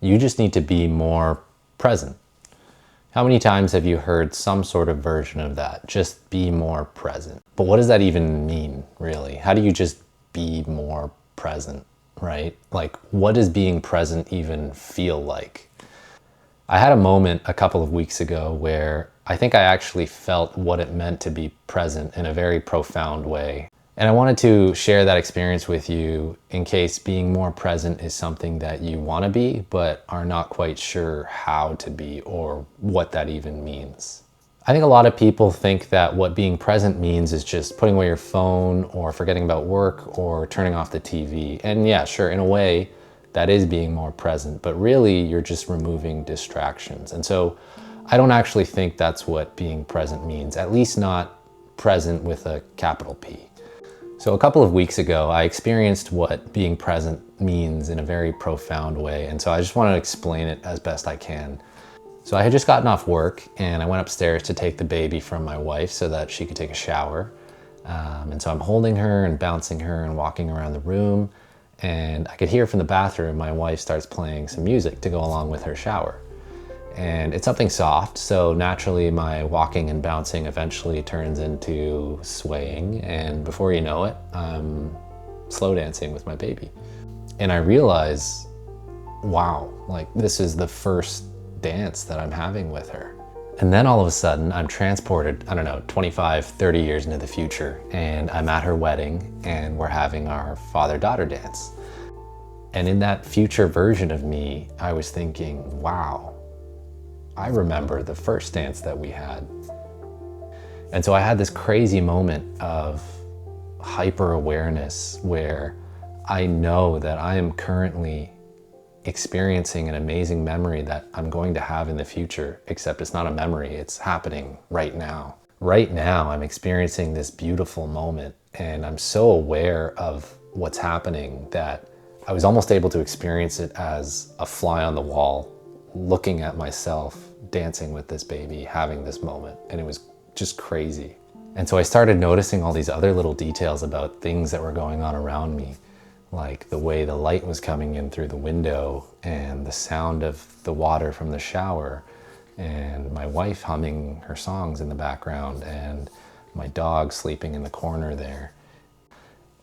You just need to be more present. How many times have you heard some sort of version of that? Just be more present. But what does that even mean, really? How do you just be more present, right? Like, what does being present even feel like? I had a moment a couple of weeks ago where I think I actually felt what it meant to be present in a very profound way. And I wanted to share that experience with you in case being more present is something that you want to be, but are not quite sure how to be or what that even means. I think a lot of people think that what being present means is just putting away your phone or forgetting about work or turning off the TV. And yeah, sure, in a way, that is being more present, but really you're just removing distractions. And so I don't actually think that's what being present means, at least not present with a capital P. So a couple of weeks ago, I experienced what being present means in a very profound way. And so I just want to explain it as best I can. So I had just gotten off work and I went upstairs to take the baby from my wife so that she could take a shower. And so I'm holding her and bouncing her and walking around the room. And I could hear from the bathroom, my wife starts playing some music to go along with her shower. And it's something soft, so naturally my walking and bouncing eventually turns into swaying, and before you know it, I'm slow dancing with my baby. And I realize, wow, like this is the first dance that I'm having with her. And then all of a sudden I'm transported, I don't know, 25, 30 years into the future, and I'm at her wedding and we're having our father-daughter dance. And in that future version of me, I was thinking, wow, I remember the first dance that we had. And so I had this crazy moment of hyper awareness where I know that I am currently experiencing an amazing memory that I'm going to have in the future, except it's not a memory, it's happening right now. Right now, I'm experiencing this beautiful moment and I'm so aware of what's happening that I was almost able to experience it as a fly on the wall, looking at myself, dancing with this baby, having this moment, and it was just crazy. And so I started noticing all these other little details about things that were going on around me, like the way the light was coming in through the window and the sound of the water from the shower and my wife humming her songs in the background and my dog sleeping in the corner there.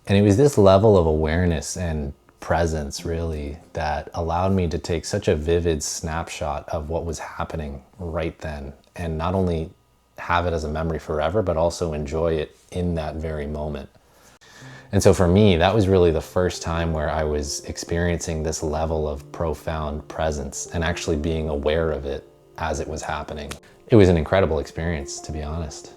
And it was this level of awareness and presence really that allowed me to take such a vivid snapshot of what was happening right then, and not only have it as a memory forever, but also enjoy it in that very moment. And so for me, that was really the first time where I was experiencing this level of profound presence and actually being aware of it as it was happening. It was an incredible experience, to be honest.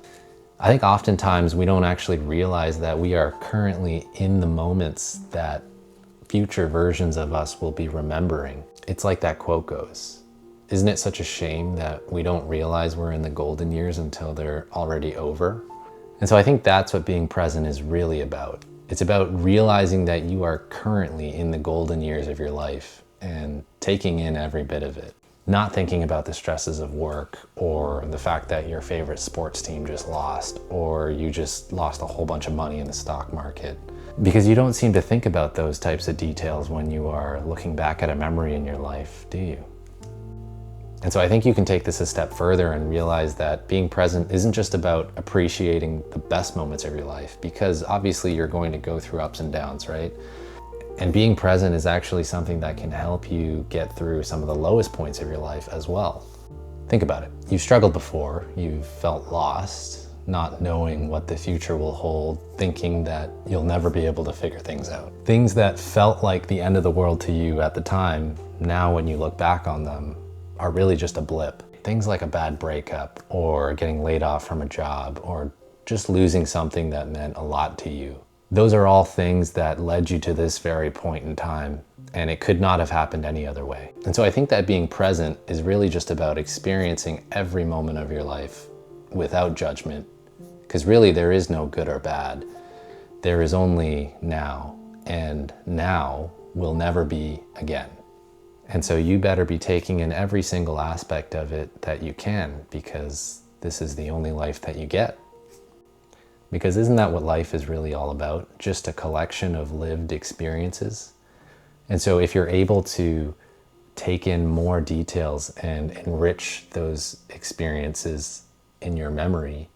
I think oftentimes we don't actually realize that we are currently in the moments that future versions of us will be remembering. It's like that quote goes, isn't it such a shame that we don't realize we're in the golden years until they're already over? And so I think that's what being present is really about. It's about realizing that you are currently in the golden years of your life and taking in every bit of it. Not thinking about the stresses of work or the fact that your favorite sports team just lost or you just lost a whole bunch of money in the stock market. Because you don't seem to think about those types of details when you are looking back at a memory in your life, do you? And so I think you can take this a step further and realize that being present isn't just about appreciating the best moments of your life, because obviously you're going to go through ups and downs, right? And being present is actually something that can help you get through some of the lowest points of your life as well. Think about it. You've struggled before, you've felt lost, not knowing what the future will hold, thinking that you'll never be able to figure things out. Things that felt like the end of the world to you at the time, now when you look back on them, are really just a blip. Things like a bad breakup, or getting laid off from a job, or just losing something that meant a lot to you. Those are all things that led you to this very point in time, and it could not have happened any other way. And so I think that being present is really just about experiencing every moment of your life without judgment, because really there is no good or bad. There is only now, and now will never be again. And so you better be taking in every single aspect of it that you can, because this is the only life that you get. Because isn't that what life is really all about? Just a collection of lived experiences. And so if you're able to take in more details and enrich those experiences in your memory,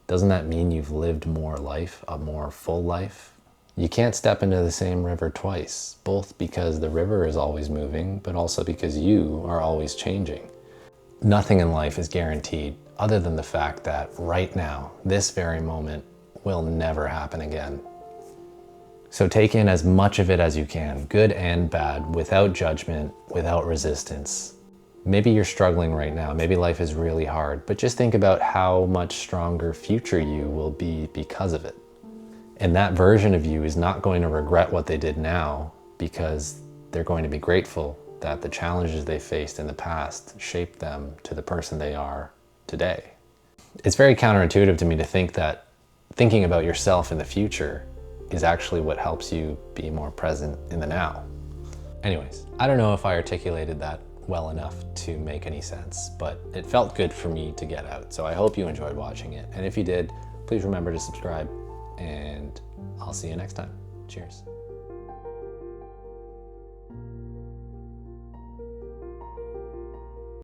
doesn't that mean you've lived more life, a more full life? You can't step into the same river twice, both because the river is always moving, but also because you are always changing. Nothing in life is guaranteed other than the fact that right now, this very moment, will never happen again. So take in as much of it as you can, good and bad, without judgment, without resistance. Maybe you're struggling right now, maybe life is really hard, but just think about how much stronger future you will be because of it. And that version of you is not going to regret what they did now, because they're going to be grateful that the challenges they faced in the past shaped them to the person they are today. It's very counterintuitive to me to think that thinking about yourself in the future is actually what helps you be more present in the now. Anyways, I don't know if I articulated that well enough to make any sense, but it felt good for me to get out. So I hope you enjoyed watching it. And if you did, please remember to subscribe, and I'll see you next time. Cheers.